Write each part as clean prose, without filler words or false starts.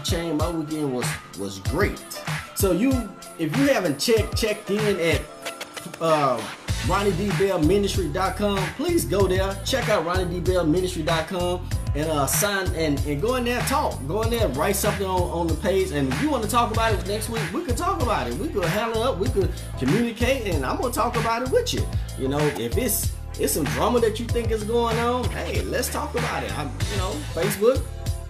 chain. My weekend was great. So if you haven't checked in at RonnieDBellMinistry.com, please go there. Check out RonnieDBellMinistry.com and sign and go in there and talk. Go in there and write something on the page. And if you want to talk about it next week, we could talk about it. We could handle it up. We could communicate, and I'm gonna talk about it with you. You know, if it's some drama that you think is going on, hey, let's talk about it. Facebook,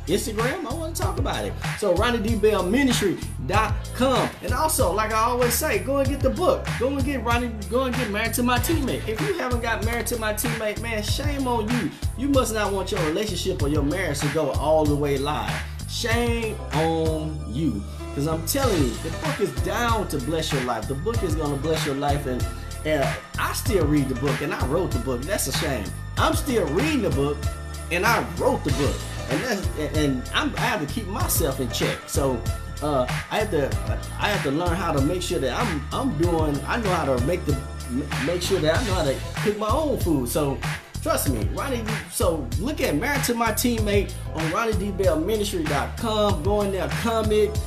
Instagram, I want to talk about it. So RonnieDBellMinistry.com. And also, like I always say, go and get the book. Go and get Married to My Teammate. If you haven't got Married to My Teammate, man, shame on you. You must not want your relationship or your marriage to go all the way live. Shame on you. Because I'm telling you, the book is down to bless your life. The book is going to bless your life. And I still read the book, and I wrote the book. That's a shame. I'm still reading the book, and I wrote the book. And I have to keep myself in check. So I have to learn how to make sure that I know how to make sure that I know how to cook my own food. So trust me, so look at Married to My Teammate on RonnieDBellMinistry.com. Go in there, comment,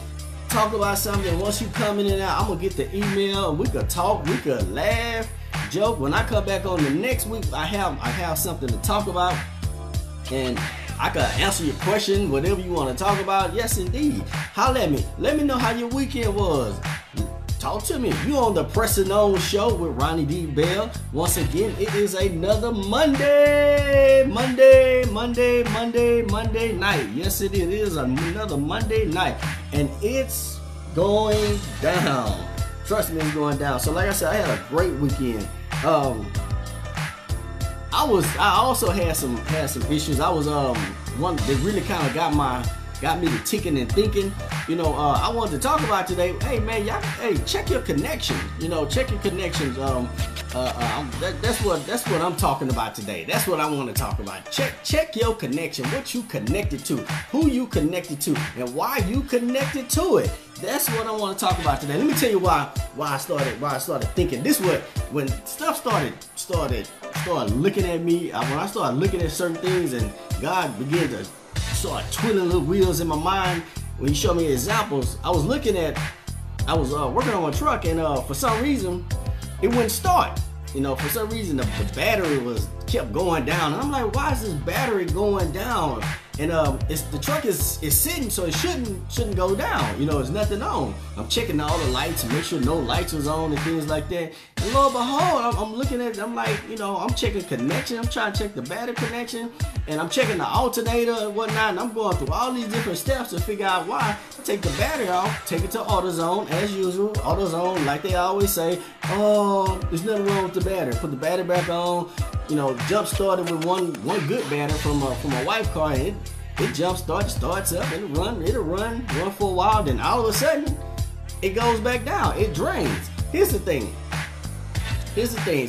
talk about something. Once you come in and out, I'm gonna get the email and we could talk, we could laugh, joke. When I come back on the next week, I have something to talk about, and I can answer your question, whatever you want to talk about. Yes, indeed. Holler at me. Let me know how your weekend was. Talk to me. You on the Pressing On Show with Ronnie D. Bell. Once again, it is another Monday night. Yes, it is another Monday night, and it's going down. Trust me, it's going down. So, like I said, I had a great weekend. I also had some issues. I was one that really kind of got me to ticking and thinking. I wanted to talk about today. Hey man, y'all, check your connections. Check your connections. That's what I'm talking about today. That's what I want to talk about. Check your connection. What you connected to, who you connected to, and why you connected to it. That's what I want to talk about today. Let me tell you why I started thinking. This was when stuff started looking at me. When I started looking at certain things, and God began to start twiddling little wheels in my mind. When He showed me examples, I was working on a truck, and for some reason it wouldn't start. For some reason the battery kept going down, and I'm like, why is this battery going down? And the truck is sitting, so it shouldn't go down. There's nothing on. I'm checking all the lights and make sure no lights was on and things like that. And lo and behold, I'm looking at it. I'm like, I'm checking connection. I'm trying to check the battery connection, and I'm checking the alternator and whatnot. And I'm going through all these different steps to figure out why. I take the battery off, take it to AutoZone as usual. AutoZone, like they always say, oh, there's nothing wrong with the battery. Put the battery back on. Jump started with one good battery from my wife's car, and it jump starts up, and it'll run for a while, then all of a sudden it goes back down, it drains. Here's the thing.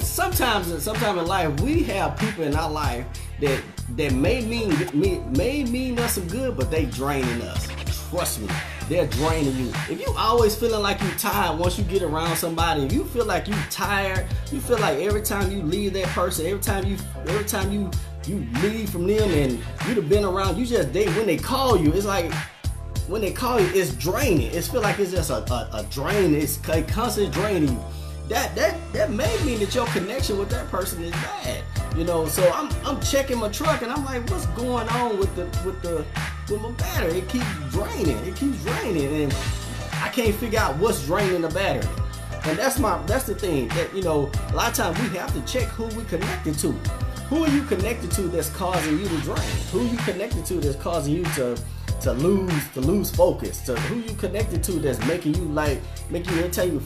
Sometimes in life we have people in our life that may mean us some good, but they draining us. Trust me, they're draining you. If you always feeling like you're tired once you get around somebody, if you feel like you're tired, you feel like every time you leave that person, every time you leave from them, and you'd have been around, when they call you, it's like, when they call you, it's draining. It feels like it's just a drain. It's constantly draining you. That may mean that your connection with that person is bad. So I'm checking my truck, and I'm like, what's going on with my battery? It keeps draining, and I can't figure out what's draining the battery. And that's the thing, that a lot of times we have to check who we connected to. Who are you connected to that's causing you to drain? Who are you connected to that's causing you to lose focus? To who you connected to that's making you every time you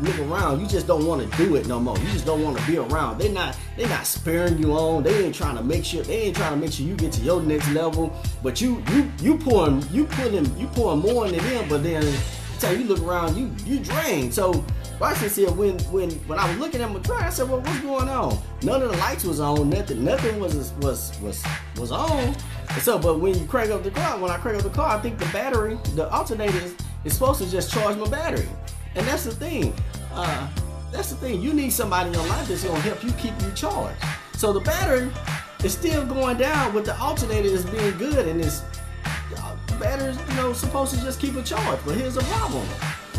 look around, you just don't want to do it no more. You just don't want to be around. They not sparing you on. They ain't trying to make sure you get to your next level. But you pouring more into them, but then every time you look around, you drain. So watch this here. When I was looking at my truck, I said, well, what's going on? None of the lights was on. Nothing was on. So, but when I crank up the car, I think the alternator is supposed to just charge my battery. And that's the thing. You need somebody in your life that's gonna help you keep you charged. So the battery is still going down, but the alternator is being good, and it's battery's, supposed to just keep a charge. But here's the problem.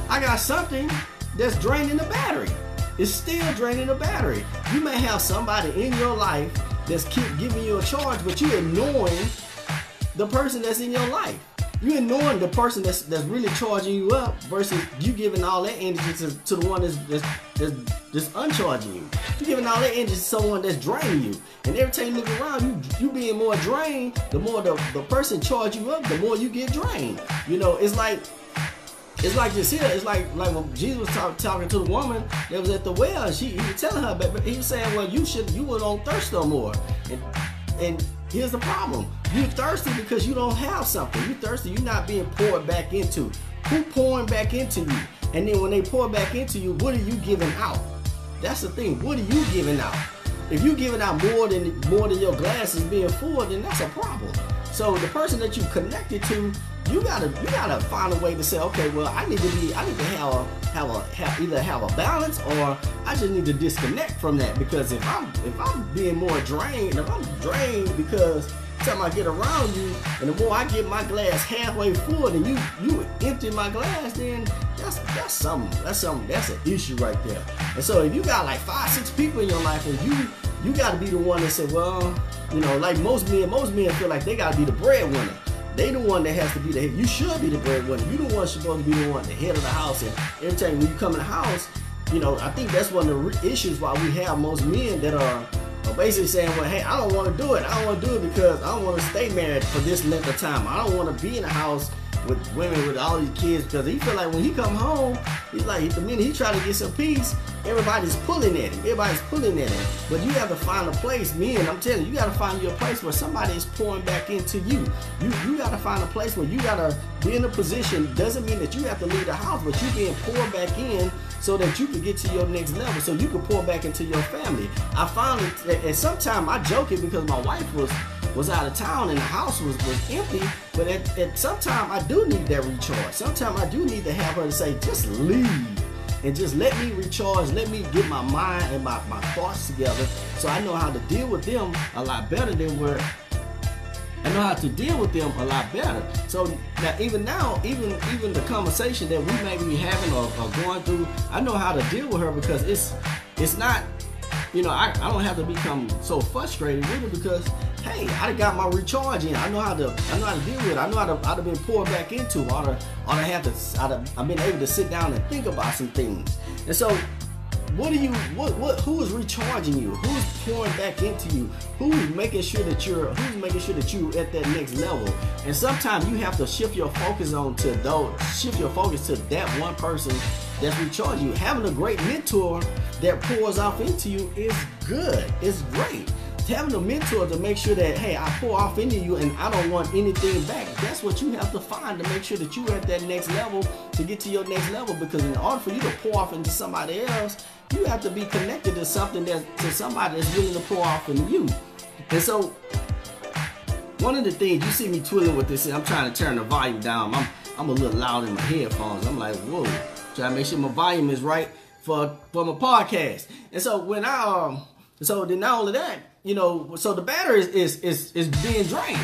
I got something that's draining the battery. It's still draining the battery. You may have somebody in your life that's keep giving you a charge, but you're ignoring the person that's in your life. You're ignoring the person that's really charging you up versus you giving all that energy to the one that's uncharging you. You're giving all that energy to someone that's draining you. And every time you look around, you being more drained, the more the person charge you up, the more you get drained. It's like this here. It's like when Jesus was talking to the woman that was at the well. And he was telling her, but he was saying, well, you won't thirst no more. And here's the problem. You're thirsty because you don't have something. You're thirsty. You're not being poured back into. Who pouring back into you? And then when they pour back into you, what are you giving out? That's the thing. What are you giving out? If you're giving out more than your glass is being full, then that's a problem. So the person that you connected to, you gotta find a way to say, okay, well, I need to either have a balance, or I just need to disconnect from that. Because if I'm being more drained, if I'm drained because every time I get around you, and the more I get my glass halfway full, and you empty my glass, then that's an issue right there. And so if you got like 5-6 people in your life, and you got to be the one that say, well, like most men feel like they got to be the breadwinner. They the one that has to be the head. You should be the breadwinner. You the one supposed to be the one, the head of the house. And every time when you come in the house, I think that's one of the issues why we have most men that are basically saying, well, hey, I don't want to do it. I don't want to do it because I don't want to stay married for this length of time. I don't want to be in the house with women with all these kids, because he feel like when he come home, he's like, the minute he try to get some peace, everybody's pulling at him. But you have to find a place, men, I'm telling you, you got to find your place where somebody is pouring back into you. You got to find a place where you got to be in a position. Doesn't mean that you have to leave the house, but you being poured back in so that you can get to your next level, so you can pour back into your family. I found it, and sometimes I joke it because my wife was out of town and the house was empty, but at sometimes I do need that recharge. Sometimes I do need to have her to say, just leave and just let me recharge, let me get my mind and my thoughts together, so I know how to deal with them a lot better than So even the conversation that we may be having or going through, I know how to deal with her, because it's not, I don't have to become so frustrated with it, because hey, I got my recharge in. I know how to deal with it. I know how to be poured back into. I've been able to sit down and think about some things. And so, who is recharging you? Who's pouring back into you? Who's making sure that you're at that next level? And sometimes you have to shift your focus to that one person that's recharging you. Having a great mentor that pours off into you is good. It's great. Having a mentor to make sure that, hey, I pour off into you and I don't want anything back. That's what you have to find to make sure that you're at that next level, to get to your next level. Because in order for you to pour off into somebody else, you have to be connected to somebody that's willing to pour off into you. And so, one of the things, you see me twiddling with this, and I'm trying to turn the volume down. I'm a little loud in my headphones. I'm like, whoa, trying to make sure my volume is right for my podcast. And so so then not only that, so the battery is being drained.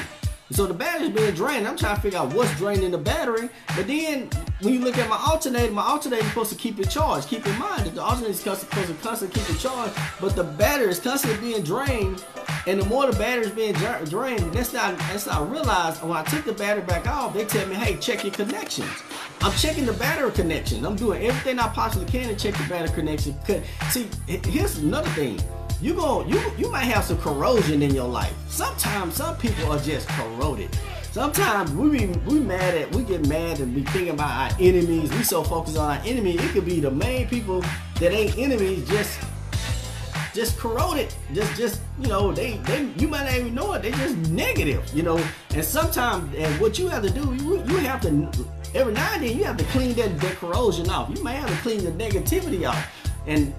So the battery is being drained. I'm trying to figure out what's draining the battery. But then when you look at my alternator is supposed to keep it charged. Keep in mind that the alternator is supposed to constantly keep it charged, but the battery is constantly being drained. And the more the battery is being drained, that's not realized. When I take the battery back off, they tell me, hey, check your connections. I'm checking the battery connections. I'm doing everything I possibly can to check the battery connection. See, here's another thing. You might have some corrosion in your life. Sometimes some people are just corroded. Sometimes we get mad and be thinking about our enemies. We so focused on our enemy. It could be the main people that ain't enemies, just corroded. Just they you might not even know it. They just negative, And sometimes, and what you have to do, you have to every now and then you have to clean that corrosion off. You may have to clean the negativity off. And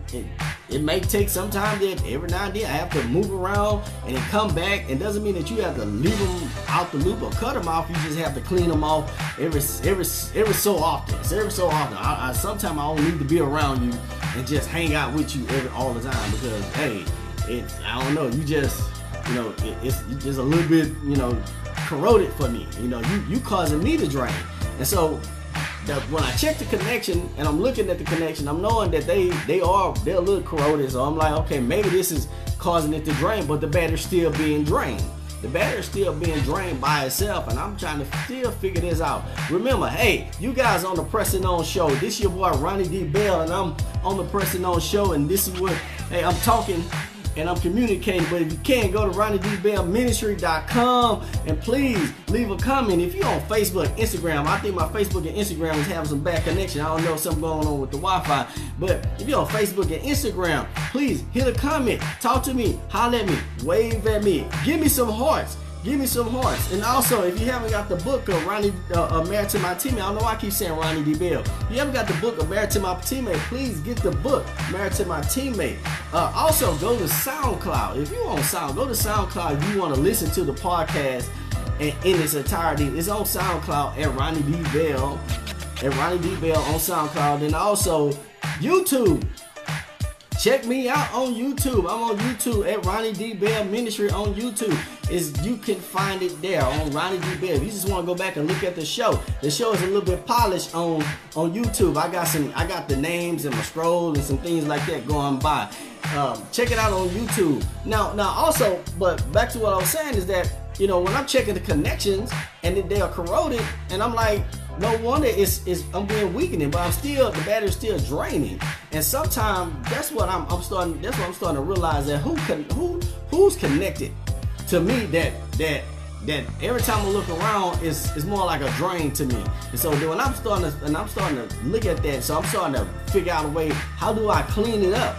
it may take some time that every now and then I have to move around and then come back. It doesn't mean that you have to leave them out the loop or cut them off. You just have to clean them off every so often. Sometimes I don't need to be around you and just hang out with you all the time, because hey, I don't know. You just it's just a little bit corroded for me. You know, you causing me to drain. And so when I check the connection and I'm looking at the connection, I'm knowing that they're a little corroded. So I'm like, okay, maybe this is causing it to drain, but the battery's still being drained. The battery's still being drained by itself, and I'm trying to still figure this out. Remember, hey, you guys on the Pressing On Show. This your boy Ronnie D. Bell, and I'm on the Pressing On Show, and this is what, hey, I'm talking and I'm communicating. But if you can, go to RonnieDBellMinistry.com and please leave a comment. If you're on Facebook, Instagram, I think my Facebook and Instagram is having some bad connection. I don't know, something going on with the Wi-Fi. But if you're on Facebook and Instagram, please hit a comment, talk to me, holler at me, wave at me, give me some hearts. Give me some hearts. And also, if you haven't got the book of Married to My Teammate, I don't know why I keep saying Ronnie D. Bell. If you haven't got the book of Married to My Teammate, please get the book, Married to My Teammate. Also, go to SoundCloud. If you're on go to SoundCloud, if you want to listen to the podcast in its entirety. It's on SoundCloud at Ronnie D. Bell. At Ronnie D. Bell on SoundCloud. And also, YouTube. Check me out on YouTube. I'm on YouTube at Ronnie D. Bell Ministry on YouTube. You can find it there on Ronnie D. Bell. If you just want to go back and look at the show is a little bit polished on YouTube. I got the names and my scroll and some things like that going by. Check it out on YouTube. Now also, but back to what I was saying is that, you know, when I'm checking the connections and they are corroded, and I'm like, no wonder I'm being weakening, but the battery's still draining. And sometimes that's what I'm starting to realize, that who's connected to me that every time I look around is more like a drain to me. And so when I'm starting to look at that, so I'm starting to figure out a way, how do I clean it up?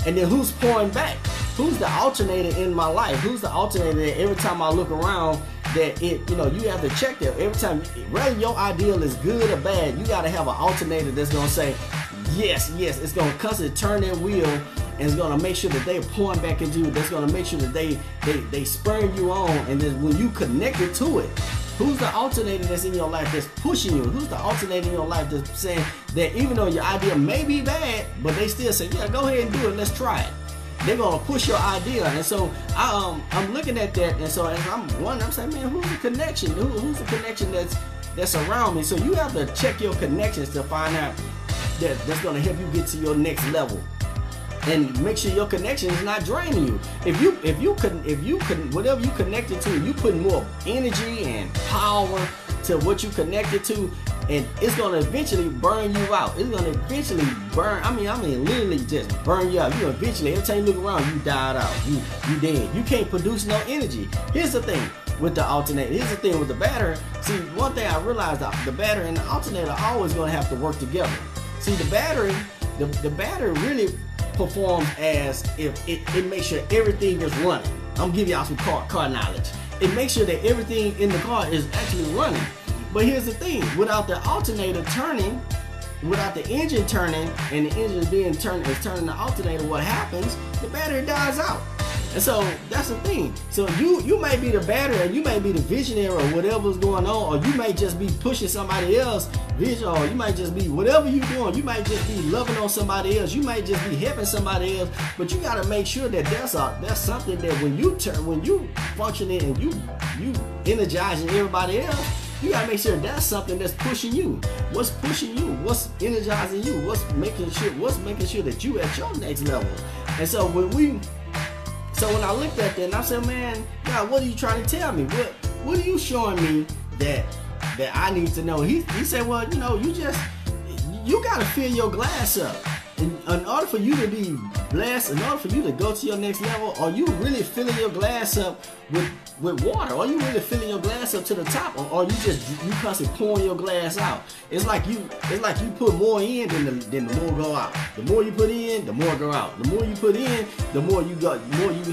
And then who's pouring back? Who's the alternator in my life? Who's the alternator that every time I look around, that you have to check that every time, whether your ideal is good or bad, you got to have an alternator that's going to say, yes, it's going to constantly turn that wheel, and it's going to make sure that they're pouring back into you. That's going to make sure that they spurring you on, and then when you connected to it, who's the alternator that's in your life that's pushing you? Who's the alternator in your life that's saying that even though your idea may be bad, but they still say, yeah, go ahead and do it, let's try it. They're gonna push your idea. And so I'm looking at that, and so as I'm saying, man, who's the connection? Who's the connection that's around me? So you have to check your connections to find out that's gonna help you get to your next level. And make sure your connection is not draining you. If you could, whatever you connected to, you put more energy and power to what you connected to, and it's gonna eventually burn you out. It's gonna eventually burn. I mean, literally just burn you out. You eventually, every time you look around, you died out. You dead. You can't produce no energy. Here's the thing with the alternator. Here's the thing with the battery. See, one thing I realized, the battery and the alternator are always gonna have to work together. See, the battery really performs as if it makes sure everything is running. I'm giving y'all some car knowledge. It makes sure that everything in the car is actually running. But here's the thing, without the alternator turning, without the engine turning, and the engine is turning the alternator, what happens? The battery dies out. And so that's the thing. So you may be the battery, and you may be the visionary or whatever's going on, or you may just be pushing somebody else's vision, or you might just be whatever you're doing. You might just be loving on somebody else. You might just be helping somebody else. But you got to make sure that that's something that when you functioning and you energizing everybody else, you gotta make sure that's something that's pushing you. What's pushing you? What's energizing you? What's making sure that you at your next level? And so when I looked at that, and I said, man, God, what are you trying to tell me? What are you showing me that I need to know? He said, well, you gotta fill your glass up. In order for you to be blessed, in order for you to go to your next level, are you really filling your glass up with water? Are you really filling your glass up to the top, or are you constantly pouring your glass out? It's like you put more in than the more go out. The more you put in, the more go out. The more you put in, the more you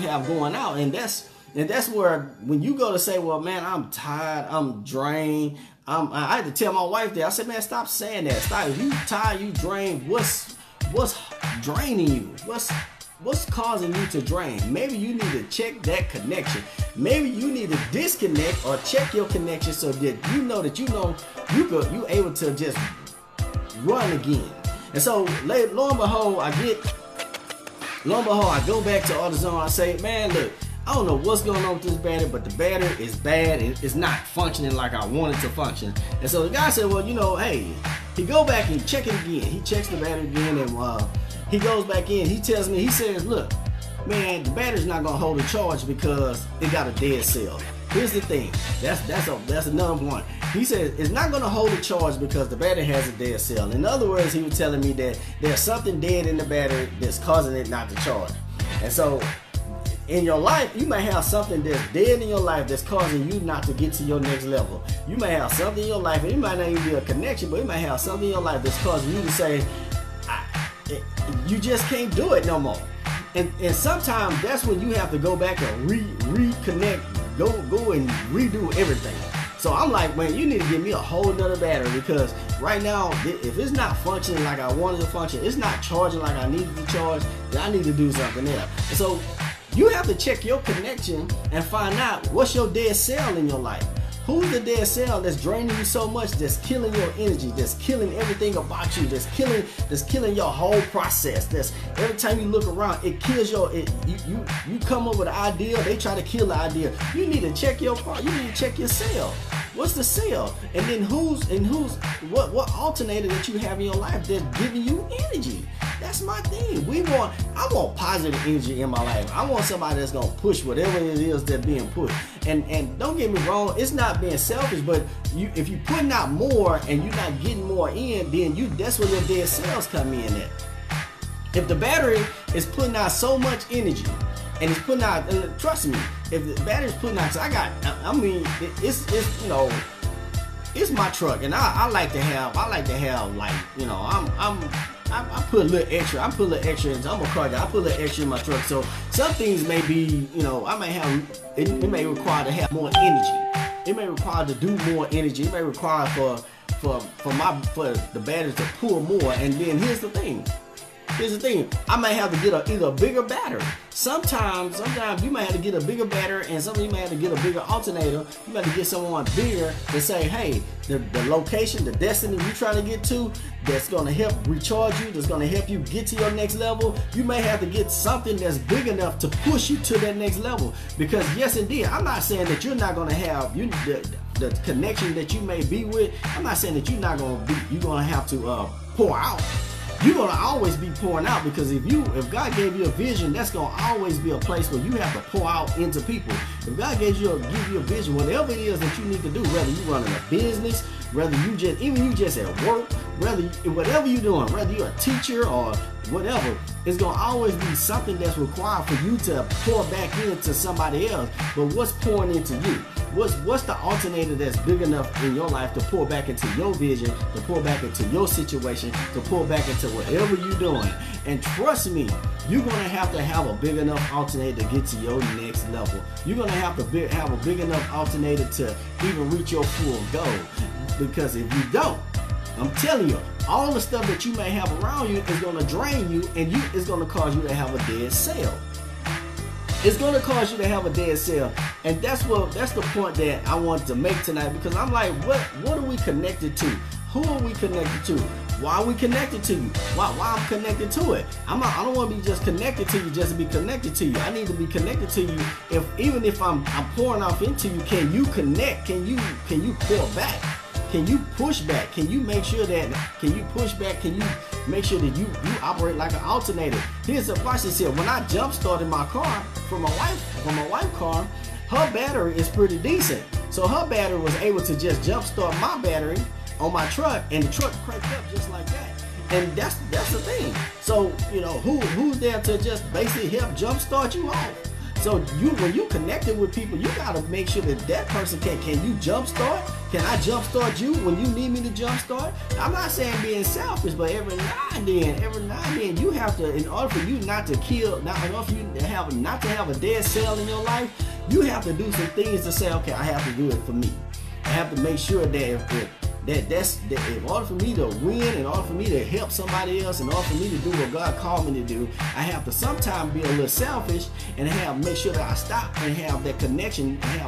have going out. And that's where, when you go to say, well, man, I'm tired, I'm drained. I had to tell my wife that. I said, man, stop saying that. Stop. If you tired, you drained, what's draining you? What's causing you to drain? Maybe you need to check that connection. Maybe you need to disconnect or check your connection, so that you able to just run again. And so lo and behold, I go back to AutoZone. I say, man, look, I don't know what's going on with this battery, but the battery is bad and it's not functioning like I want it to function. And so the guy said, well, you know, hey, he go back and check it again. He checks the battery again, and he goes back in. He tells me, he says, look, man, the battery's not gonna hold a charge because it got a dead cell. Here's the thing. That's another one. He said it's not gonna hold a charge because the battery has a dead cell. In other words, he was telling me that there's something dead in the battery that's causing it not to charge. And so in your life, you may have something that's dead in your life that's causing you not to get to your next level. You may have something in your life, and it might not even be a connection, but you may have something in your life that's causing you to say, you just can't do it no more. And sometimes that's when you have to go back and reconnect, go and redo everything. So I'm like, man, you need to give me a whole nother battery, because right now, if it's not functioning like I wanted to function, it's not charging like I needed to charge, then I need to do something else. So you have to check your connection and find out what's your dead cell in your life. Who's the dead cell that's draining you so much, that's killing your energy, that's killing everything about you, that's killing your whole process. That's every time you look around, it kills you come up with an idea, they try to kill the idea. You need to check your part, you need to check your cell. What's the cell? And then what alternator that you have in your life that's giving you energy? That's my thing. I want positive energy in my life. I want somebody that's gonna push whatever it is that's being pushed. And don't get me wrong, it's not being selfish, but if you're putting out more and you're not getting more in, then that's where your dead cells come in at. If the battery is putting out so much energy, and it's putting out, trust me, if the battery's putting out, it's you know, it's my truck, and I like to have like, you know, I put a little extra. I'm a car guy. I put a little extra in my truck. So some things may be, you know, I may have. It may require to have more energy. It may require to do more energy. It may require for the battery to pull more. And then here's the thing. I may have to get either a bigger battery. Sometimes you may have to get a bigger battery, and sometimes you may have to get a bigger alternator. You may have to get someone bigger to say, hey, the location, the destiny you're trying to get to, that's going to help recharge you, that's going to help you get to your next level. You may have to get something that's big enough to push you to that next level. Because yes, indeed, I'm not saying that you're not going to have the connection that you may be with. I'm not saying that you're going to have to pour out. You're gonna always be pouring out, because if God gave you a vision, that's gonna always be a place where you have to pour out into people. If God give you a vision, whatever it is that you need to do, whether you're running a business, whether you just at work, whatever you're doing, whether you're a teacher or whatever, it's gonna always be something that's required for you to pour back into somebody else. But what's pouring into you? What's the alternator that's big enough in your life to pour back into your vision, to pour back into your situation, to pour back into whatever you're doing? And trust me, you're gonna have to have a big enough alternator to get to your next level. You're gonna have to have a big enough alternator to even reach your full goal. Because if you don't, I'm telling you, all the stuff that you may have around you is gonna drain you, and it's gonna cause you to have a dead cell. It's gonna cause you to have a dead cell, and that's the point that I want to make tonight. Because I'm like, what are we connected to? Who are we connected to? Why are we connected to you? Why I'm connected to it? I don't want to be just connected to you just to be connected to you. I need to be connected to you. Even if I'm pouring off into you, can you connect? Can you pour back? Can you push back? Can you make sure that? Can you push back? Can you make sure that you operate like an alternator? Here's a process here. When I jump started my car from my wife's car, her battery is pretty decent. So her battery was able to just jump start my battery on my truck, and the truck cranked up just like that. And that's the thing. So you know who's there to just basically help jump start you off. So when you connected with people, you gotta make sure that person can you jump start? Can I jump start you when you need me to jump start? I'm not saying being selfish, but every now and then you have to, in order for you not to kill, in order for you to not to have a dead cell in your life, you have to do some things to say, okay, I have to do it for me. I have to make sure that in order for me to win, in order for me to help somebody else, in order for me to do what God called me to do, I have to sometimes be a little selfish and make sure that I stop and have that connection, and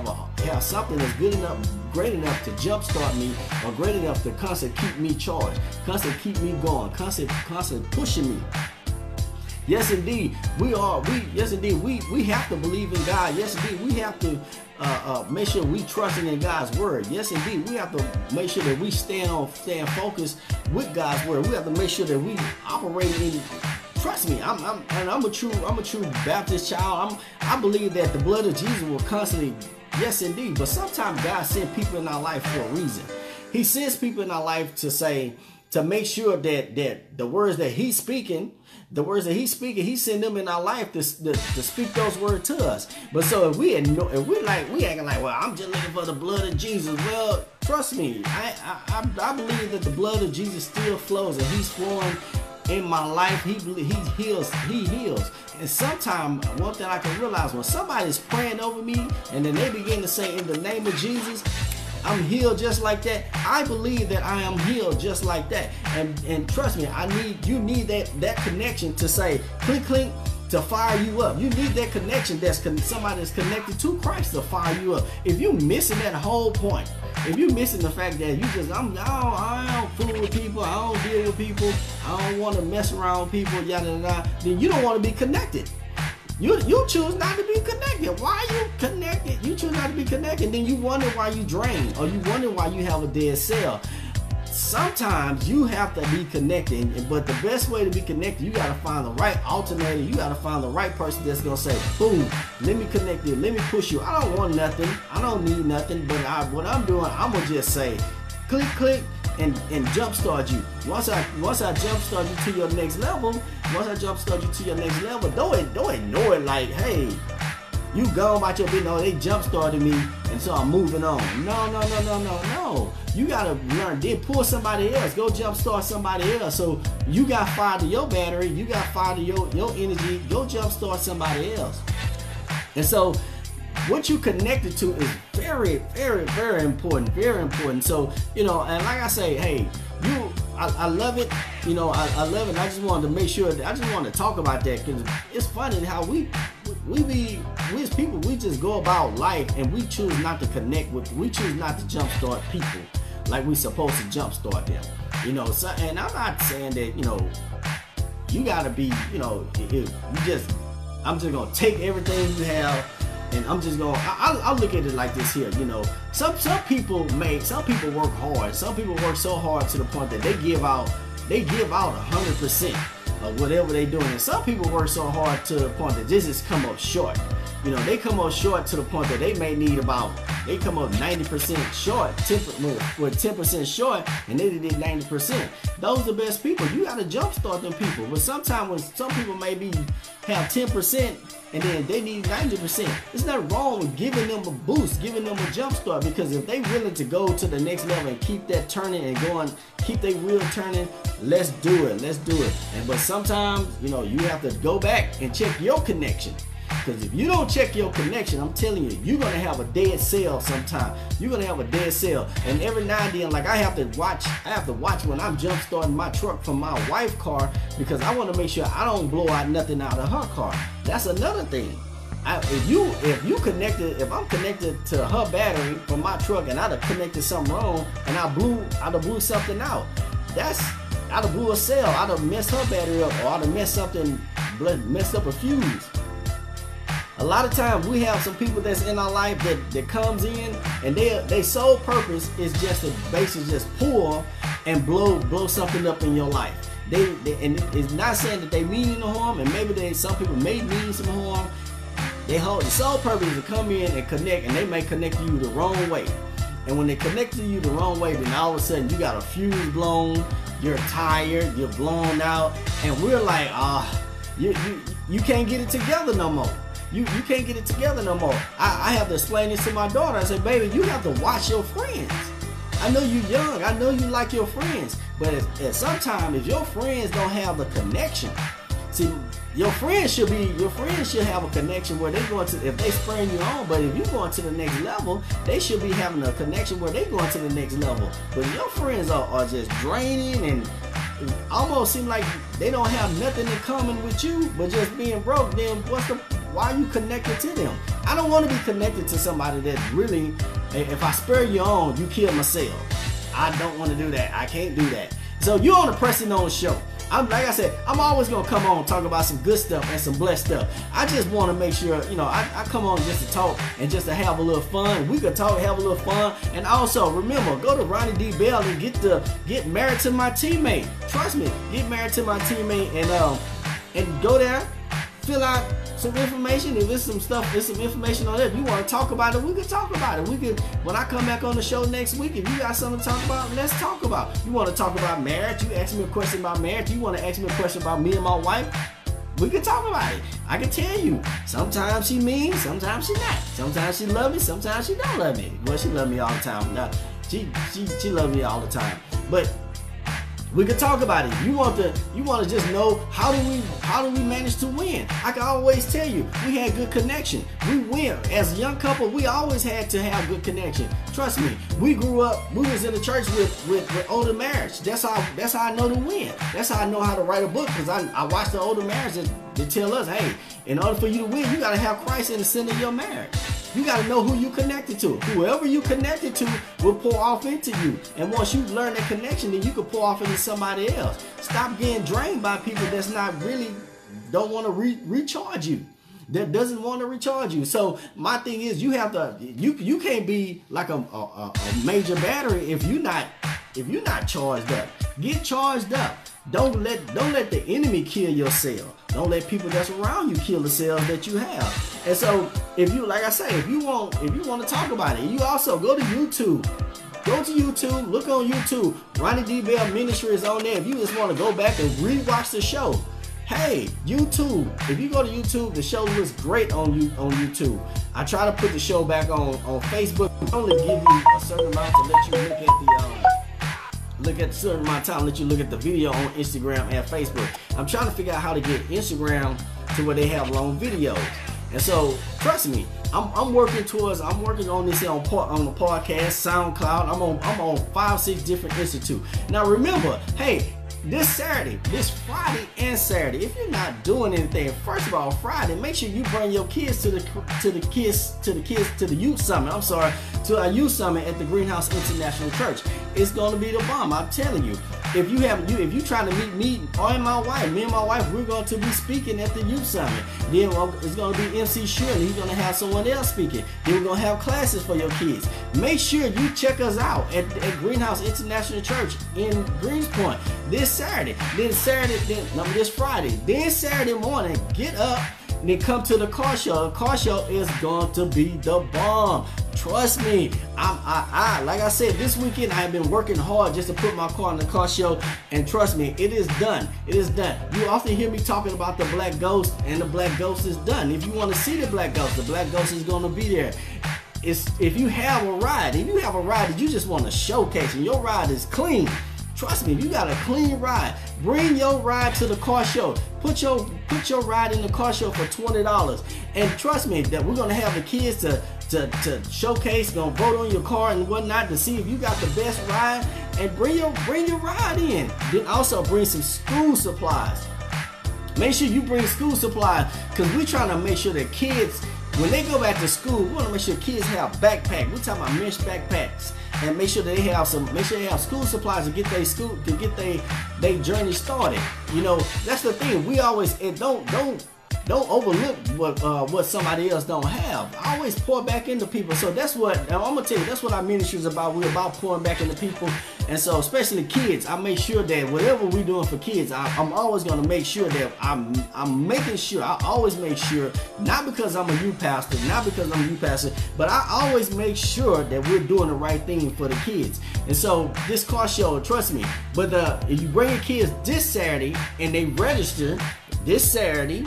have something that's good enough, great enough to jumpstart me, or great enough to constantly keep me charged, constantly keep me going, constantly pushing me. Yes, indeed, we are. Yes, indeed, we have to believe in God. Yes, indeed, we have to make sure we trusting in God's word. Yes, indeed, we have to make sure that we staying focused with God's word. We have to make sure that we operate in. Trust me, I'm a true Baptist child. I believe that the blood of Jesus will constantly. Yes, indeed, but sometimes God sends people in our life for a reason. He sends people in our life to make sure that the words that He's speaking. He send them in our life to speak those words to us. But so if we acting like, well, I'm just looking for the blood of Jesus. Well, trust me, I believe that the blood of Jesus still flows, and He's flowing in my life. He heals. And sometimes one thing I can realize, when somebody's praying over me and then they begin to say, in the name of Jesus, I'm healed just like that. I believe that I am healed just like that. And trust me, you need that connection to say clink clink to fire you up. You need that connection somebody that's connected to Christ to fire you up. If you're missing that whole point, if you're missing the fact that I don't fool with people, I don't deal with people, I don't want to mess around with people, yada yada, then you don't want to be connected. You choose not to be connected. Why are you connected? You choose not to be connected. Then you wonder why you drain, or you wonder why you have a dead cell. Sometimes you have to be connected, but the best way to be connected, you got to find the right alternator. You got to find the right person that's going to say, boom, let me connect you, let me push you. I don't want nothing. I don't need nothing, but what I'm doing, I'm going to just say, click, click, and jumpstart you. Once I jumpstart you to your next level, don't ignore it like, hey, you gone about your business. No, they jumpstarted me, and so I'm moving on. No. You gotta learn. Then pull somebody else. Go jumpstart somebody else. So you got fired to your battery. You got fired to your energy. Go jumpstart somebody else. And so what you connected to is very, very, very important. Very important. So, and like I say, hey, I love it. I love it. I just wanted to make sure I just wanted to talk about that, because it's funny how we as people, we just go about life and we choose not to connect with, we choose not to jumpstart people like we supposed to jumpstart them. So, and I'm not saying that, you gotta be, I'm just gonna take everything you have, and I'm just gonna, I'll look at it like this here, some people work hard. Some people work so hard to the point that they give out 100% of whatever they're doing. And some people work so hard to the point that they just come up short. They come up short to the point that they may need they come up 90% short, 10% short, and they did 90%. Those are the best people. You got to jumpstart them people. But sometimes when some people maybe have 10% and then they need 90%, it's not wrong with giving them a boost, giving them a jumpstart, because if they willing to go to the next level and keep that turning and going, keep their wheel turning, let's do it. But sometimes, you have to go back and check your connection. Because if you don't check your connection, I'm telling you, you're going to have a dead cell sometime. You're going to have a dead cell. And every now and then, like I have to watch when I'm jump starting my truck from my wife's car, because I want to make sure I don't blow out nothing out of her car. That's another thing. If I'm connected to her battery from my truck and I'd have connected something wrong and I'd have blew something out, I'd have blew a cell, I'd have messed her battery up, or I'd have messed up a fuse. A lot of times we have some people that's in our life that comes in and their sole purpose is just to basically just pull and blow something up in your life. And it's not saying that they mean no harm, and maybe some people may mean some harm. The sole purpose is to come in and connect, and they may connect you the wrong way. And when they connect to you the wrong way, then all of a sudden you got a fuse blown, you're tired, you're blown out, and we're like, you can't get it together no more. You can't get it together no more. I have to explain this to my daughter. I say, baby, you have to watch your friends. I know you're young. I know you like your friends. But at some time, if your friends don't have the connection, see, your friends should have a connection where they're going to, if they spurring you on. But if you're going to the next level, they should be having a connection where they're going to the next level. But if your friends are just draining and almost seem like they don't have nothing in common with you, but just being broke, then why are you connected to them? I don't want to be connected to somebody that really, if I spur you on, you kill myself. I don't want to do that. I can't do that. So you're on the Pressing On Show. like I said, I'm always gonna come on and talk about some good stuff and some blessed stuff. I just want to make sure, you know, I come on just to talk and just to have a little fun. We could talk, have a little fun, and also remember, go to Ronnie D. Bell and get married to my teammate. Trust me, get married to my teammate, and go there, fill out some information. If it's some stuff, there's some information on it. If you want to talk about it, we can talk about it. We can, when I come back on the show next week, if you got something to talk about, let's talk about. You want to talk about marriage? You ask me a question about marriage. You want to ask me a question about me and my wife? We can talk about it. I can tell you, sometimes she mean, sometimes she not. Sometimes she love me, sometimes she don't love me. Well, she love me all the time. No, she love me all the time. But we can talk about it. You want to just know how do we manage to win? I can always tell you, we had good connection. We win as a young couple. We always had to have good connection. Trust me. We grew up. We was in the church with older marriage. That's how I know to win. That's how I know how to write a book, because I watched the older marriages. They tell us, hey, in order for you to win, you got to have Christ in the center of your marriage. You got to know who you connected to. Whoever you connected to will pour off into you. And once you learn that connection, then you can pour off into somebody else. Stop getting drained by people that's not really, don't want to recharge you. That doesn't want to recharge you. So my thing is, you have to, you can't be like a major battery if you're not charged up. Get charged up. Don't let the enemy kill your cell. Don't let people that's around you kill the cells that you have. And so, if you, like I say, if you want to talk about it, you also go to YouTube. Go to YouTube. Look on YouTube. Ronnie D. Bell Ministry is on there. If you just want to go back and rewatch the show, hey, YouTube. If you go to YouTube, the show looks great on YouTube. I try to put the show back on Facebook. I only give you a certain amount to let you look at a certain amount of time, let you look at the video on Instagram and Facebook. I'm trying to figure out how to get Instagram to where they have long videos. And so, trust me, I'm working on this on the podcast, SoundCloud. I'm on 5-6 different institutes. Now remember, hey, this Saturday, this Friday and Saturday, if you're not doing anything, first of all, Friday, make sure you bring your kids to the youth summit. I'm sorry, to our youth summit at the Greenhouse International Church. It's going to be the bomb. I'm telling you. If you trying to meet me and my wife, we're going to be speaking at the youth summit. Then it's going to be MC Shirley. He's going to have someone else speaking. Then we're going to have classes for your kids. Make sure you check us out at Greenhouse International Church in Greenspoint this Saturday. This Friday. Then Saturday morning, get up and then come to the car show. The car show is going to be the bomb. Trust me, like I said, this weekend I've been working hard just to put my car in the car show, and trust me, it is done. It is done. You often hear me talking about the Black Ghost, and the Black Ghost is done. If you want to see the Black Ghost is going to be there. If you have a ride that you just want to showcase and your ride is clean, trust me, if you got a clean ride, bring your ride to the car show. Put your ride in the car show for $20. And trust me, that we're gonna have the kids to showcase, gonna vote on your car and whatnot to see if you got the best ride, and bring your ride in. Then also bring some school supplies. Make sure you bring school supplies, because we're trying to make sure that kids, when they go back to school, we want to make sure kids have backpacks. We're talking about mesh backpacks, and make sure they have school supplies to get their journey started. You know, that's the thing. We always, and don't overlook what somebody else don't have. I always pour back into people. So that's what I'm gonna tell you. That's what our ministry is about. We're about pouring back into people, and so especially kids. I make sure that whatever we're doing for kids, I'm always gonna make sure that I'm making sure. I always make sure, not because I'm a youth pastor, but I always make sure that we're doing the right thing for the kids. And so this car show, trust me. But if you bring your kids this Saturday and they register this Saturday,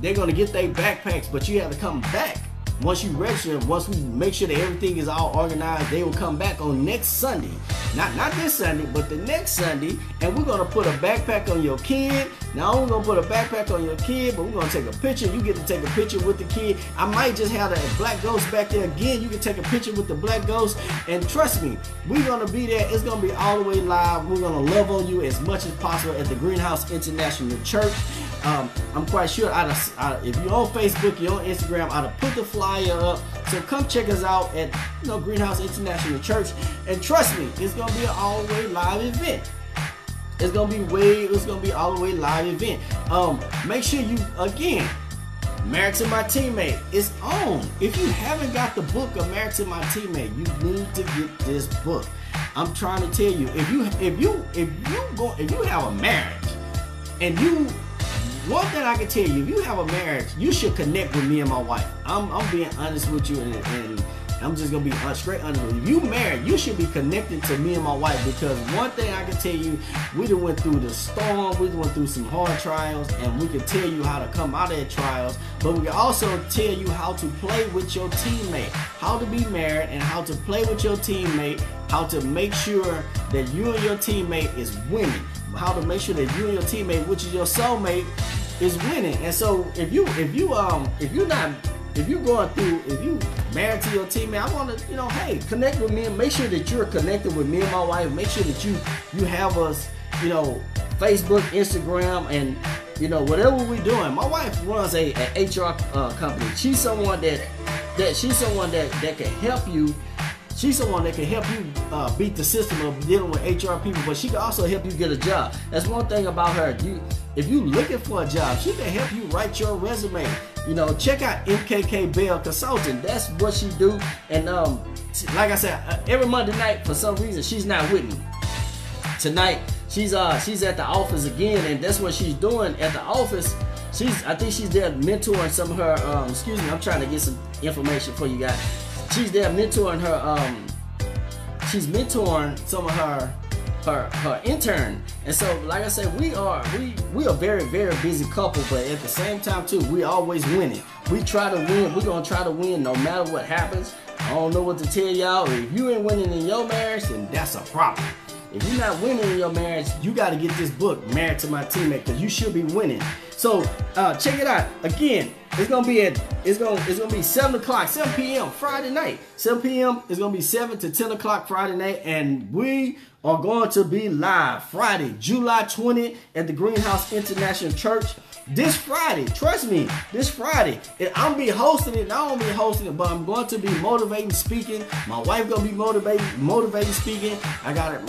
they're going to get their backpacks, but you have to come back. Once you register, once we make sure that everything is all organized, they will come back on next Sunday. Not this Sunday, but the next Sunday, and we're going to put a backpack on your kid. Not only going to put a backpack on your kid, but we're going to take a picture. You get to take a picture with the kid. I might just have the Black Ghost back there again. You can take a picture with the Black Ghost, and trust me, we're going to be there. It's going to be all the way live. We're going to love on you as much as possible at the Greenhouse International Church. I'm quite sure if you're on Facebook, you're on Instagram, I'd have put the flyer up. So come check us out at Greenhouse International Church, and trust me, it's gonna be an all-way live event. It's gonna be all the way live event. Make sure you, again, Married to My Teammate is on. If you haven't got the book of Married to My Teammate, you need to get this book. I'm trying to tell you, if you have a marriage, and one thing I can tell you, if you have a marriage, you should connect with me and my wife. I'm being honest with you, and I'm just gonna be straight honest with you. If you married, you should be connected to me and my wife, because one thing I can tell you, we done went through the storm, we done went through some hard trials, and we can tell you how to come out of the trials, but we can also tell you how to play with your teammate, how to be married, and how to play with your teammate, how to make sure that you and your teammate is winning, how to make sure that you and your teammate, which is your soulmate, is winning. And so if you married to your teammate, I want to, hey, connect with me and make sure that you're connected with me and my wife. Make sure that you have us, Facebook, Instagram, and whatever we're doing. My wife runs a HR company. She's someone that can help you. She's someone that can help you beat the system of dealing with HR people, but she can also help you get a job. That's one thing about her. If you're looking for a job, she can help you write your resume. Check out MKK Bell Consulting. That's what she do. And like I said, every Monday night, for some reason, she's not with me. Tonight, she's at the office again, and that's what she's doing at the office. I think she's there mentoring some of her. Excuse me, I'm trying to get some information for you guys. She's there mentoring her. She's mentoring some of her intern. And so, like I said, we are very, very busy couple, but at the same time too, we always winning. We try to win. We're gonna try to win no matter what happens. I don't know what to tell y'all. If you ain't winning in your marriage, then that's a problem. If you're not winning in your marriage, you got to get this book, Married to My Teammate, because you should be winning. So check it out. Again, it's gonna be 7 o'clock, 7 p.m. Friday night. 7 p.m. is gonna be 7 to 10 o'clock Friday night, and we are going to be live Friday, July 20th at the Greenhouse International Church. This Friday, trust me, this Friday, I'm be hosting it. Not only hosting it, but I'm going to be motivating speaking. My wife gonna be motivating speaking. I got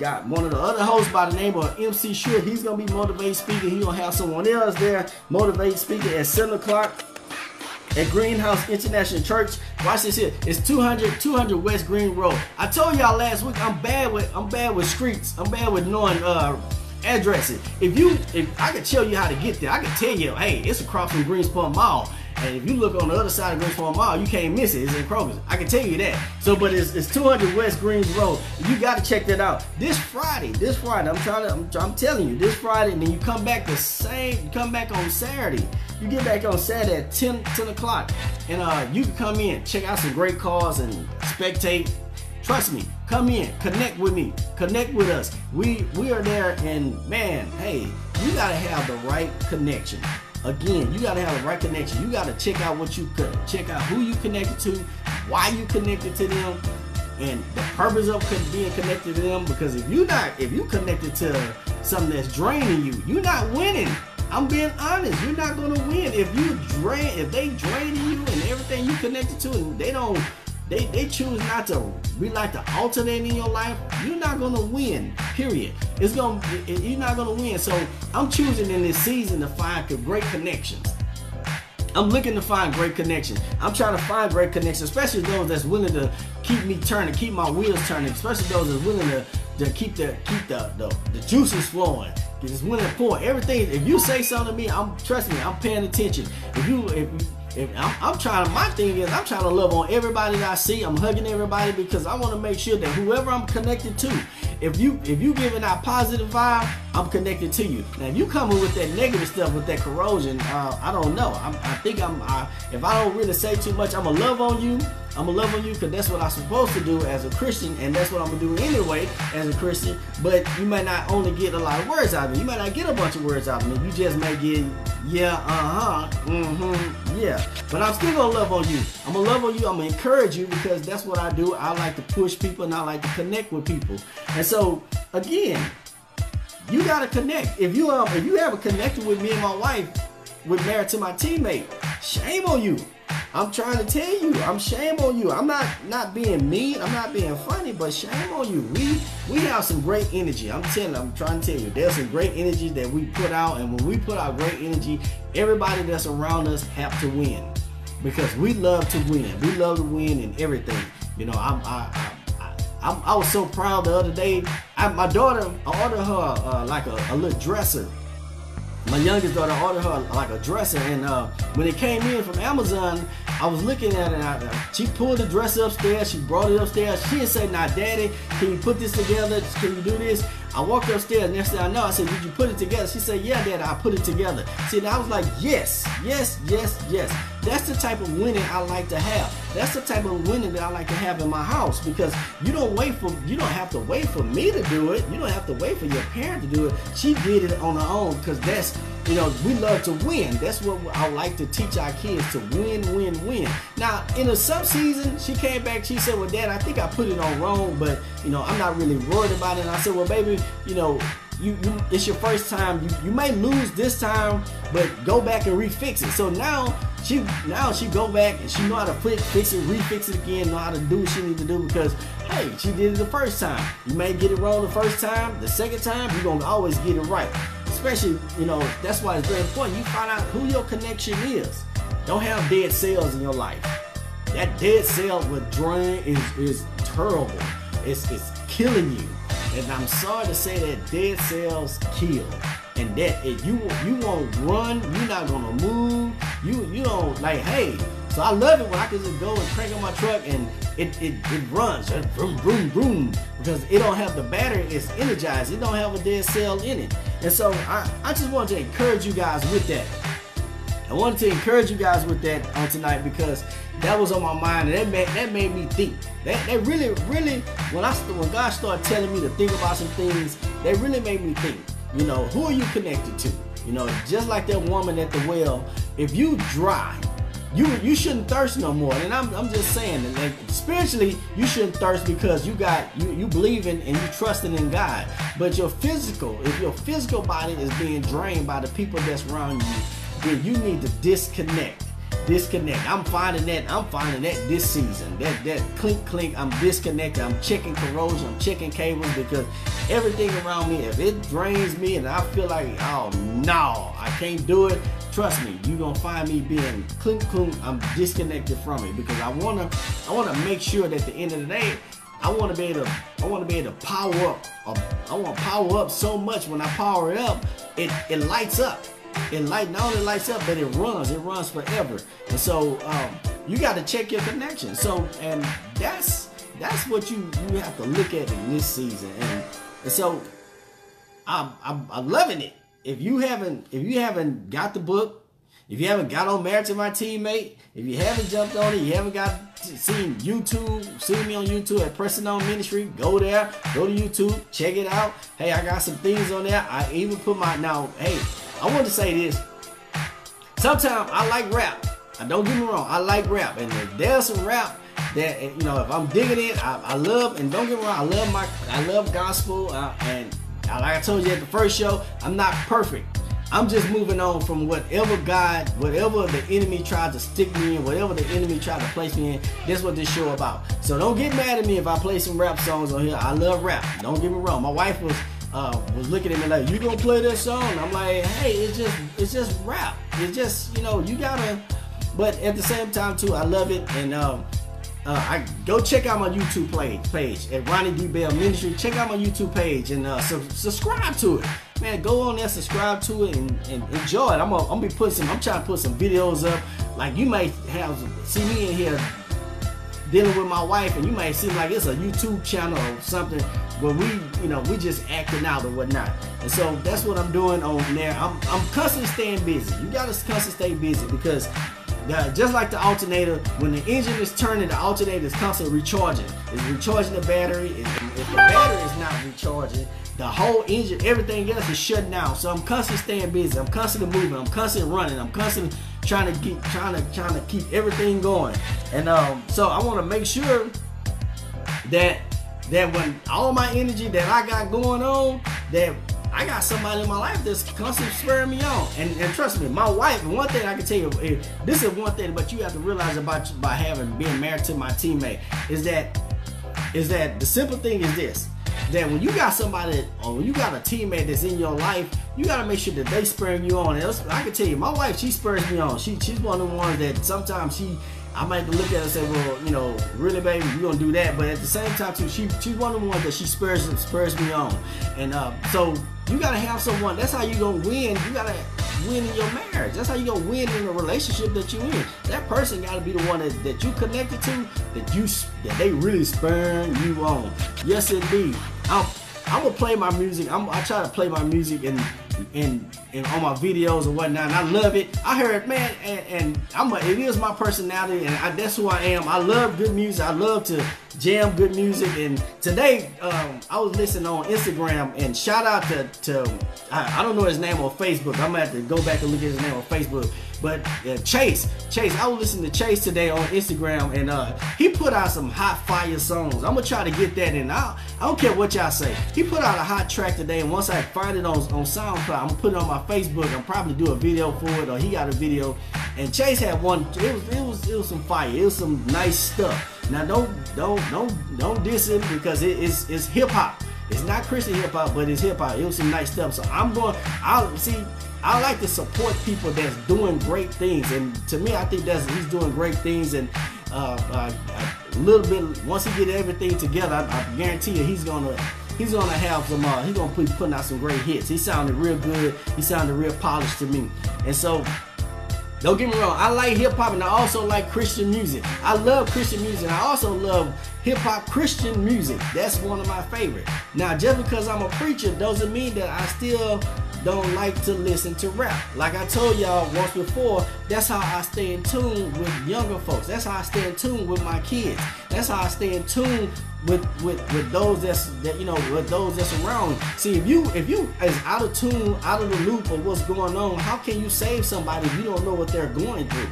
got one of the other hosts by the name of MC Sure. He's gonna be motivating speaking. He gonna have someone else there motivating speaking at 7 o'clock at Greenhouse International Church. Watch this here. It's 200 West Green Road. I told y'all last week I'm bad with streets. I'm bad with knowing addresses. If I could tell you how to get there, I could tell you, hey, it's across from Greenspoint Mall. And if you look on the other side of Greenspoint Mall, you can't miss it. It's in Kroger's. I can tell you that. So, but it's 200 West Greens Road. You got to check that out. This Friday. I'm telling you, this Friday, and then you come back on Saturday. You get back on Saturday at 10 o'clock, and you can come in, check out some great cars and spectate. Trust me, come in, connect with me, connect with us. We are there, and man, hey, you gotta have the right connection. Again, you gotta have the right connection. You gotta check out check out who you connected to, why you connected to them, and the purpose of being connected to them. Because if you connected to something that's draining you, you're not winning. I'm being honest. You're not gonna win if they draining you and everything you connected to, and they choose not to to alternate in your life. You're not gonna win. Period. You're not gonna win. So I'm choosing in this season to find great connections. I'm looking to find great connections. I'm trying to find great connections, especially those that's willing to keep me turning, keep my wheels turning, especially those that's willing to keep the juices flowing. It's willing to pour everything. If you say something to me, trust me, I'm paying attention. I'm trying, my thing is I'm trying to love on everybody that I see. I'm hugging everybody because I want to make sure that whoever I'm connected to, if you giving out positive vibe, I'm connected to you. Now if you coming with that negative stuff, with that corrosion, I don't know. I think if I don't really say too much, I'm gonna love on you. I'm gonna love on you because that's what I'm supposed to do as a Christian, and that's what I'm gonna do anyway as a Christian. But you might not only get a lot of words out of me. You might not get a bunch of words out of me. You just may get yeah, yeah. But I'm still gonna love on you. I'm gonna love on you. I'm gonna encourage you because that's what I do. I like to push people and I like to connect with people. And so again, you gotta connect. If you haven't connected with me and my wife, with Married to My Teammate, shame on you. I'm trying to tell you, I'm shame on you. I'm not being mean, I'm not being funny, but shame on you. We have some great energy. I'm trying to tell you, there's some great energy that we put out, and when we put out great energy, everybody that's around us have to win. Because we love to win. We love to win in everything. You know, I was so proud the other day. My daughter, I ordered her like a little dresser. My youngest daughter ordered her like a dresser, and when it came in from Amazon, I was looking at it. She pulled the dresser upstairs. She brought it upstairs. She didn't say, "Now, Daddy, can you put this together? Can you do this?" I walked upstairs. Next thing I know, I said, "Did you put it together?" She said, "Yeah, Dad, I put it together." See, and I was like, "Yes, yes, yes, yes." That's the type of winning I like to have. That's the type of winning that I like to have in my house, because you don't have to wait for me to do it. You don't have to wait for your parent to do it. She did it on her own, because that's, you know, we love to win. That's what I like to teach our kids, to win, win, win. Now, in the sub-season, she came back, she said, "Well, Dad, I think I put it on wrong, but, you know, I'm not really worried about it." And I said, "Well, baby, you know, it's your first time. You may lose this time, but go back and refix it." So now she go back and she know how to fix it, refix it again, know how to do what she need to do, because hey, she did it the first time. You may get it wrong the first time, the second time you're gonna always get it right. Especially, you know, that's why it's very important you find out who your connection is. Don't have dead cells in your life. That dead cell withdrawing is terrible. It's killing you. And I'm sorry to say that dead cells kill. And that if you won't run, you're not gonna move. You don't, like, hey. So I love it when I can just go and crank on my truck and it runs, vroom, vroom, vroom, because it don't have the battery. It's energized. It don't have a dead cell in it. And so I just wanted to encourage you guys with that. I wanted to encourage you guys with that on tonight, because that was on my mind, and that made me think. That really, when God started telling me to think about some things, that really made me think. You know, who are you connected to? You know, just like that woman at the well, if you dry, you shouldn't thirst no more. And I'm just saying that, like, spiritually, you shouldn't thirst, because you believing and you trusting in God. But if your physical body is being drained by the people that's around you, then you need to disconnect. I'm finding that this season. That clink, I'm disconnected. I'm checking corrosion, I'm checking cables, because everything around me, if it drains me and I feel like, oh no, I can't do it, trust me, you're gonna find me being clink, I'm disconnected from it, because I wanna make sure that at the end of the day, I want to be able to power up. I want to power up so much. When I power it up, it lights up. Not only lights up, but it runs forever. And so you got to check your connection. So, and that's what you have to look at in this season. And so I'm loving it. If you haven't got the book, if you haven't got on Married to My Teammate, if you haven't jumped on it, you haven't seen me on YouTube at Pressing On Ministry, go there, go to YouTube, check it out. Hey, I got some things on there. I even put hey, I want to say this. Sometimes I like rap. Don't get me wrong, I like rap. And if there's some rap that, you know, if I'm digging it, I love, and don't get me wrong, I love gospel. And like I told you at the first show, I'm not perfect. I'm just moving on from whatever the enemy tried to stick me in, whatever the enemy tried to place me in. That's what this show about. So don't get mad at me if I play some rap songs on here. I love rap. Don't get me wrong. My wife was looking at me like, "You gonna play that song?" I'm like, "Hey, it's just rap. It's just, you know, you gotta." But at the same time too, I love it, and I go check out my YouTube page at Ronnie D. Bell Ministry. Check out my YouTube page and subscribe to it. Man, go on there, subscribe to it, and enjoy it. I'm trying to put some videos up. Like, you might see me in here dealing with my wife, and you might seem like it's a YouTube channel or something, but we just acting out or whatnot. And so that's what I'm doing on there. I'm constantly staying busy. You gotta constantly stay busy, because just like the alternator, when the engine is turning, the alternator is constantly recharging. It's recharging the battery. If the battery is not recharging, the whole engine, everything else is shutting down. So I'm constantly staying busy. I'm constantly moving. I'm constantly running. I'm constantly trying to keep everything going. And so I want to make sure that when all my energy that I got going on, that I got somebody in my life that's constantly spurring me on. And trust me, my wife, and one thing I can tell you, this is one thing, but you have to realize about being married to my teammate, is that the simple thing is this, that when you got somebody, or when you got a teammate that's in your life, you gotta make sure that they spurring you on. I can tell you, my wife, she spurs me on. She's one of the ones that sometimes I might look at her and say, well, you know, really, baby, you're gonna do that. But at the same time, too, she's one of the ones that she spurs me on. And so you gotta have someone. That's how you gonna win. You gotta win in your marriage. That's how you gonna win in a relationship that you in. That person gotta be the one that you connected to, that they really spurring you on. Yes, indeed. I'm gonna play my music. I try to play my music and on my videos and whatnot, and I love it. I heard, man, and it is my personality, and that's who I am. I love good music. I love to jam good music. And today, I was listening on Instagram, and shout out to I don't know his name on Facebook. I'm gonna have to go back and look at his name on Facebook. But Chase, I was listening to Chase today on Instagram, and he put out some hot fire songs. I'm gonna try to get that in. I don't care what y'all say. He put out a hot track today, and once I find it on SoundCloud, I'm gonna put it on my Facebook. I'll probably do a video for it, or he got a video. And Chase had one. It was some fire. It was some nice stuff. Now don't diss it, because it's hip hop. It's not Christian hip hop, but it's hip hop. It was some nice stuff. So I like to support people that's doing great things, and to me, I think he's doing great things. And a little bit, once he get everything together, I guarantee you he's gonna have some. He's gonna be putting out some great hits. He sounded real good. He sounded real polished to me, and so. Don't get me wrong, I like hip hop, and I also like Christian music. I love Christian music. I also love hip hop Christian music. That's one of my favorites. Now, just because I'm a preacher doesn't mean that I still don't like to listen to rap. Like I told y'all once before, that's how I stay in tune with younger folks. That's how I stay in tune with my kids. That's how I stay in tune with those with those that's around. See, if you is out of tune, out of the loop of what's going on, how can you save somebody if you don't know what they're going through?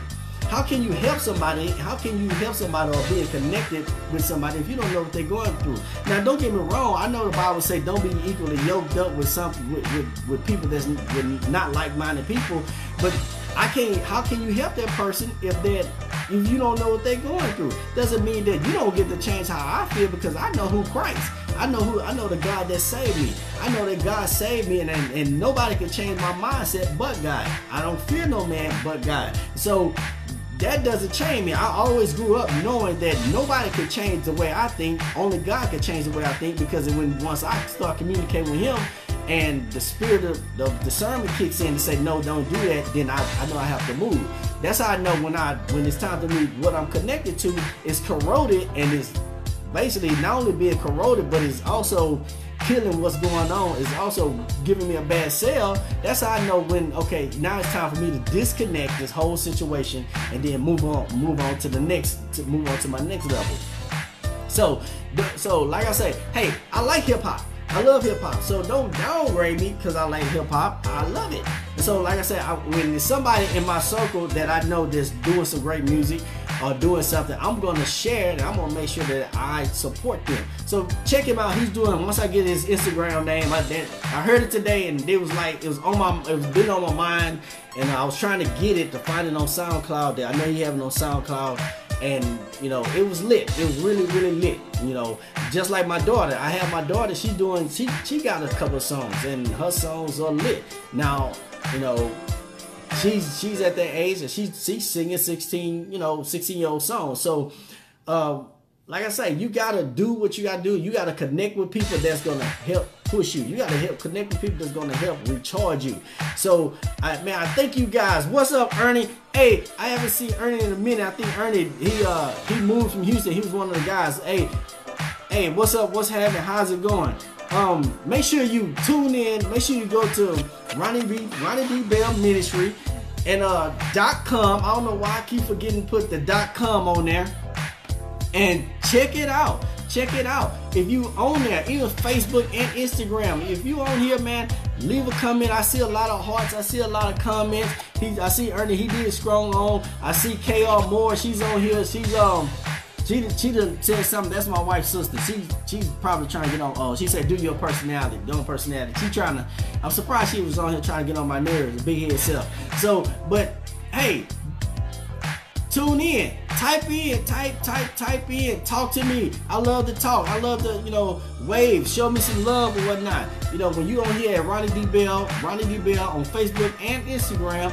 How can you help somebody? How can you help somebody or being connected with somebody if you don't know what they're going through? Now, don't get me wrong. I know the Bible say don't be equally yoked up with with people that's with not like-minded people. But how can you help that person if you don't know what they're going through? Doesn't mean that you don't get to change how I feel, because I know who Christ. I know the God that saved me. I know that God saved me, and nobody can change my mindset but God. I don't fear no man but God. So that doesn't change me. I always grew up knowing that nobody can change the way I think. Only God can change the way I think, because once I start communicating with Him, and the spirit of discernment kicks in and say, no, don't do that, then I know I have to move. That's how I know when it's time to move, what I'm connected to is corroded, and it's basically not only being corroded, but it's also killing what's going on. It's also giving me a bad sell. That's how I know okay, now it's time for me to disconnect this whole situation and then move on to my next level. So like I say, hey, I like hip hop. I love hip hop, so don't downgrade me because I like hip hop. I love it. And so, like I said, when there's somebody in my circle that I know that's doing some great music or doing something, I'm going to share it, and I'm going to make sure that I support them. So check him out. He's doing. Once I get his Instagram name, I heard it today, and it was been on my mind, and I was trying to get it to find it on SoundCloud. I know you have it on SoundCloud. And it was lit. It was really, really lit. Just like my daughter. I have my daughter. She got a couple of songs, and her songs are lit. Now, she's at that age, and she's singing 16-year-old songs. So, like I say, you gotta do what you gotta do. You gotta connect with people that's gonna help push you. You gotta connect with people that's gonna help recharge you. So, I thank you guys. What's up, Ernie? Hey, I haven't seen Ernie in a minute. I think Ernie, he moved from Houston. He was one of the guys. Hey, what's up? What's happening? How's it going? Make sure you tune in. Make sure you go to Ronnie B. Bell Ministry and .com. I don't know why I keep forgetting to put the .com on there. And check it out. Check it out. If you on there, even Facebook and Instagram, if you on here, man, leave a comment. I see a lot of hearts. I see a lot of comments. I see Ernie, he did strong on. I see KR Moore, she's on here. She done said something. That's my wife's sister. She's probably trying to get on. She said, do your personality. She trying to. I'm surprised she was on here trying to get on my nerves. Big head self. So, but hey, tune in. Type in. Talk to me. I love to talk. I love to wave. Show me some love or whatnot. When you on here at Ronnie D Bell on Facebook and Instagram.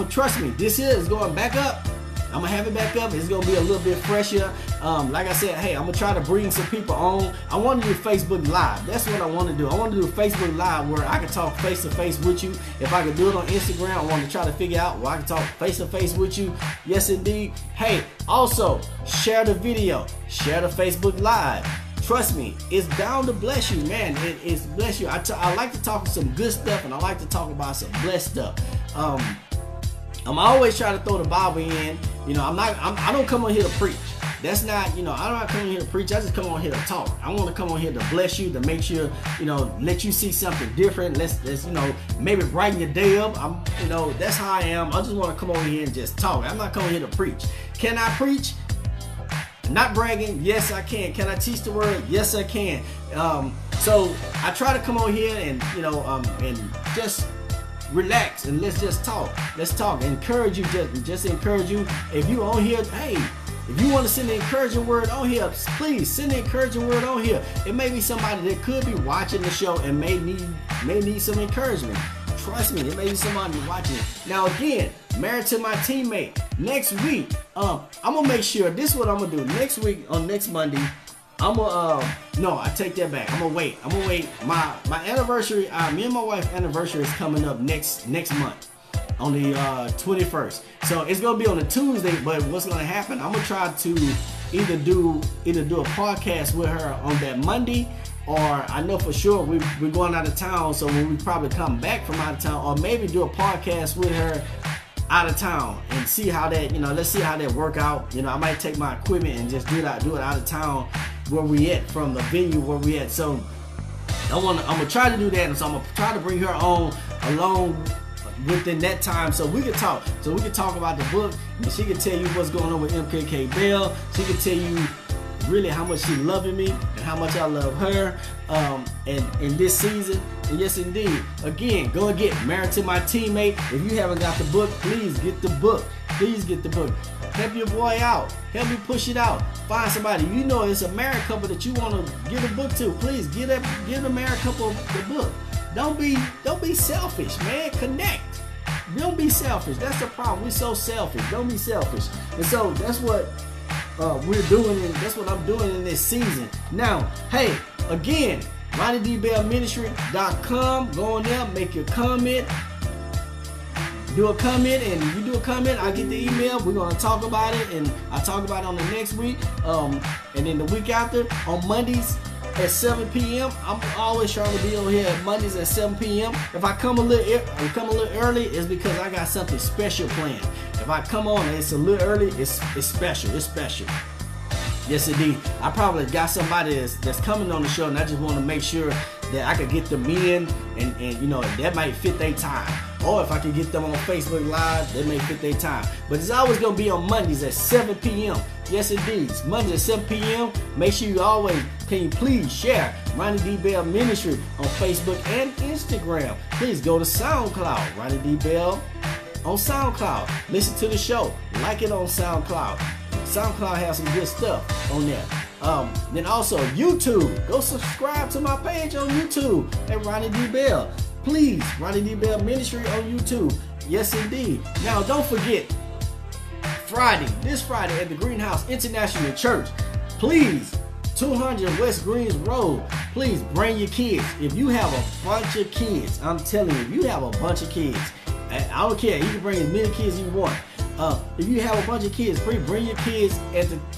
Trust me. This here is going back up. I'm gonna have it back up. It's gonna be a little bit fresher. Like I said, hey, I'm gonna try to bring some people on. I want to do Facebook Live. That's what I want to do. I want to do Facebook Live where I can talk face to face with you. If I could do it on Instagram, I want to try to figure out where I can talk face to face with you. Yes, indeed. Hey, also share the video, share the Facebook Live. Trust me, it's down to bless you, man. It's bless you. I like to talk some good stuff, and I like to talk about some blessed stuff. I'm always trying to throw the Bible in. I don't come on here to preach. That's not, I'm not coming here to preach. I just come on here to talk. I want to come on here to bless you, to make sure, let you see something different. Let's maybe brighten your day up. That's how I am. I just want to come over here and just talk. I'm not coming here to preach. Can I preach? Not bragging. Yes, I can. Can I teach the word? Yes, I can. So I try to come on here and, and just relax and let's just talk. Let's talk. Encourage you. Just encourage you. If you on here, hey, if you want to send an encouraging word on here, please send an encouraging word on here. It may be somebody that could be watching the show and may need some encouragement. Trust me, it may be somebody watching it. Now again, married to my teammate. Next week, I'm gonna make sure. This is what I'm gonna do. Next week, on next Monday, no, I take that back. I'm gonna wait. My anniversary, me and my wife's anniversary is coming up next month on the 21st. So it's gonna be on a Tuesday. But what's gonna happen? I'm gonna try to either do a podcast with her on that Monday, or I know for sure we're going out of town. So when we probably come back from out of town, or maybe do a podcast with her out of town and see how that, let's see how that work out. I might take my equipment and just do it out of town where we at, from the venue where we at. So I'm gonna try to do that, and so I'm gonna try to bring her on along within that time, so we can talk. So we can talk about the book, and she can tell you what's going on with MKK Bell. She can tell you really how much she loving me and how much I love her and in this season. And yes indeed, again, go and get Married to My Teammate. If you haven't got the book, please get the book. Please get the book. Help your boy out. Help me push it out. Find somebody. It's a married couple that you want to give a book to. Please give the married couple the book. Don't be selfish, man. Connect. Don't be selfish. That's the problem. We're so selfish. Don't be selfish. And so that's what we're doing, and that's what I'm doing in this season. Now, hey, again, RonnieDBellMinistry.com. Go on there, make your comment. Do a comment, and if you do a comment, I get the email. We're gonna talk about it, and I'll talk about it on the next week. And then the week after, on Mondays at 7 p.m. I'm always trying to be on here at Mondays at 7 p.m. If I come a little early, it's because I got something special planned. If I come on and it's a little early, it's special. It's special. Yes, indeed. I probably got somebody that's coming on the show, and I just want to make sure that I could get them in, and that might fit their time. Or if I can get them on Facebook Live, that may fit their time. But it's always going to be on Mondays at 7 p.m. Yes, indeed. It's Mondays at 7 p.m. Make sure can you please share Ronnie D. Bell Ministry on Facebook and Instagram. Please go to SoundCloud, Ronnie D. Bell on SoundCloud. Listen to the show. Like it on SoundCloud. SoundCloud has some good stuff on there. Then also YouTube. Go subscribe to my page on YouTube at Ronnie D. Bell. Please, Ronnie D. Bell Ministry on YouTube. Yes, indeed. Now, don't forget, this Friday at the Greenhouse International Church. Please, 200 West Greens Road. Please bring your kids. If you have a bunch of kids, I'm telling you, if you have a bunch of kids, I don't care. You can bring as many kids as you want. If you have a bunch of kids, bring your kids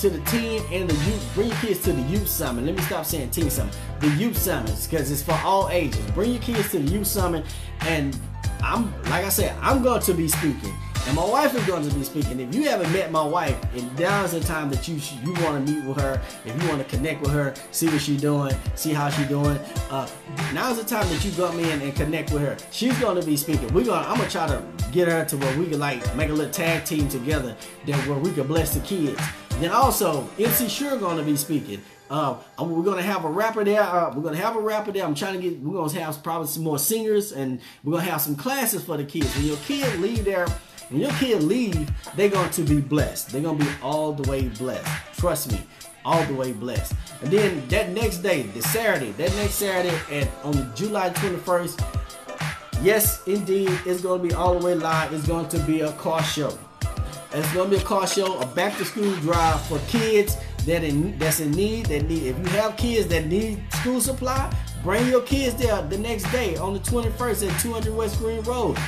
to the teen and the youth. Bring your kids to the youth summit. Let me stop saying teen summit. The youth summits, because it's for all ages. Bring your kids to the youth summit, and like I said, I'm going to be speaking, and my wife is going to be speaking. If you haven't met my wife, and now's the time that you want to meet with her. If you want to connect with her, see what she's doing, see how she's doing. Now's the time that you come in and connect with her. She's going to be speaking. I'm gonna try to get her to where we can make a little tag team together, where we can bless the kids. Then also, MC Sure gonna be speaking. We're gonna have a rapper there. I'm trying to get. We're gonna have probably some more singers, and we're gonna have some classes for the kids. When your kid leave there, they're going to be blessed. They're gonna be all the way blessed. Trust me, all the way blessed. And then that next day, next Saturday, and on July 21st, yes, indeed, it's gonna be all the way live. It's going to be a car show. It's going to be a car show, a back to school drive for kids that's in need. If you have kids that need school supply, bring your kids there the next day on the 21st at 200 West Green Road.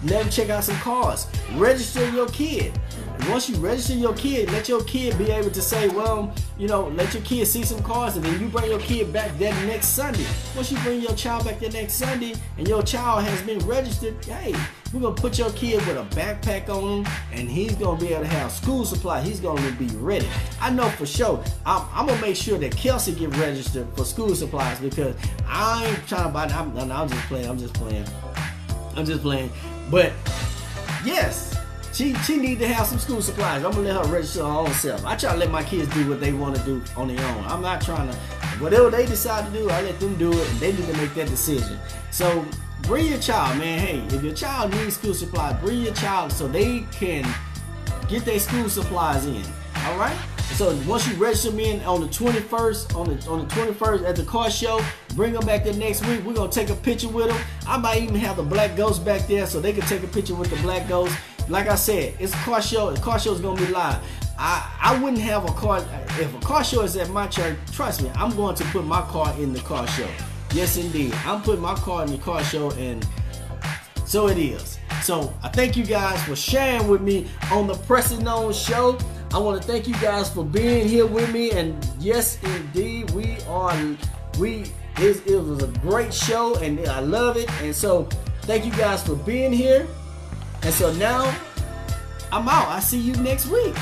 Let them check out some cars. Register your kid. And once you register your kid, let your kid be able to say, well, let your kid see some cars, and then you bring your kid back there next Sunday. Once you bring your child back there next Sunday and your child has been registered, hey, we're going to put your kid with a backpack on him, and he's going to be able to have school supply. He's going to be ready. I know for sure. I'm going to make sure that Kelsey get registered for school supplies, because I ain't trying to buy. I'm just playing. But yes, she need to have some school supplies. I'm gonna let her register her own self. I try to let my kids do what they want to do on their own. I'm not trying to, whatever they decide to do, I let them do it, and they need to make that decision. So bring your child, man. Hey, if your child needs school supplies, bring your child so they can get their school supplies in. All right. So once you register them in on the 21st, on the 21st at the car show, bring them back there next week. We're gonna take a picture with them. I might even have the Black Ghost back there so they can take a picture with the Black Ghost. Like I said, it's a car show. The car show is gonna be live. I wouldn't have a car if a car show is at my church. Trust me, I'm going to put my car in the car show. Yes, indeed, I'm putting my car in the car show, and so it is. So I thank you guys for sharing with me on the Pressing On Show. I want to thank you guys for being here with me, and yes, indeed, it was a great show, and I love it. And so thank you guys for being here. And so now I'm out. I see you next week.